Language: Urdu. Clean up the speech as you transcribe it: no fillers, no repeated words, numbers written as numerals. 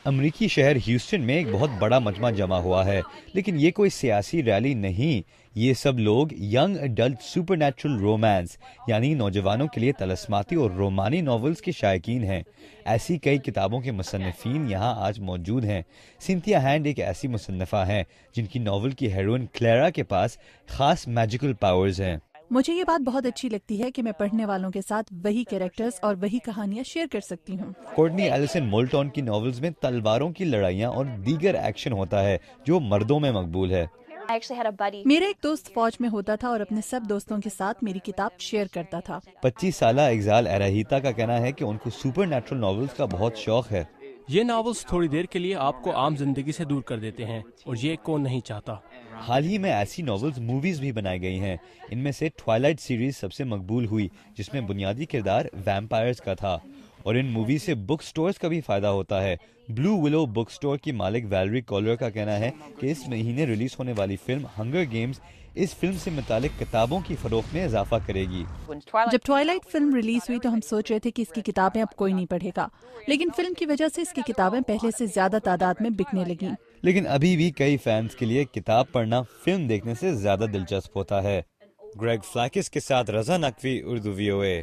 امریکی شہر ہیوسٹن میں ایک بہت بڑا مجمع جمع ہوا ہے، لیکن یہ کوئی سیاسی ریلی نہیں. یہ سب لوگ young adult super natural romance یعنی نوجوانوں کے لیے طلسماتی اور رومانی ناولز کے شائقین ہیں. ایسی کئی کتابوں کے مصنفین یہاں آج موجود ہیں. سنتھیا ہینڈ ایک ایسی مصنفہ ہیں جن کی ناول کی ہیروئن کلیرا کے پاس خاص میجیکل پاورز ہیں. مجھے یہ بات بہت اچھی لگتی ہے کہ میں پڑھنے والوں کے ساتھ وہی کیریکٹرز اور وہی کہانیاں شیئر کر سکتی ہوں. کورٹنی ایلیسن مولٹون کی ناولز میں تلواروں کی لڑائیاں اور دیگر ایکشن ہوتا ہے جو مردوں میں مقبول ہے. میرا ایک دوست فوج میں ہوتا تھا اور اپنے سب دوستوں کے ساتھ میری کتاب شیئر کرتا تھا. 25 سالہ اگزال ایراہیتا کا کہنا ہے کہ ان کو سپر نیچرل ناولز کا بہت شوق ہے. یہ ناولز تھوڑی دیر کے لیے آپ کو عام زندگی سے دور کر دیتے ہیں اور یہ کون نہیں چاہتا. حال ہی میں ایسی ناولز موویز بھی بنائی گئی ہیں. ان میں سے ٹوائلائٹ سیریز سب سے مقبول ہوئی جس میں بنیادی کردار ویمپائرز کا تھا، اور ان موویز سے بک سٹورز کا بھی فائدہ ہوتا ہے. بلو ولو بک سٹور کی مالک ویلری کولر کا کہنا ہے کہ اس مہینے ریلیز ہونے والی فلم ہنگر گیمز اس فلم سے متعلق کتابوں کی فروخت میں اضافہ کرے گی. جب ٹوائلائٹ فلم ریلیز ہوئی تو ہم سوچ رہے تھے کہ اس کی کتابیں اب کوئی نہیں پڑھے گا، لیکن فلم کی وجہ سے اس کی کتابیں پہلے سے زیادہ تعداد میں بکنے لگیں. لیکن ابھی بھی کئی فینس کے لیے کتاب پڑھنا فلم دیکھنے سے زیادہ دلچسپ ہوتا ہے. گریگ فلیکس کے ساتھ رضا نقوی، اردو VOA.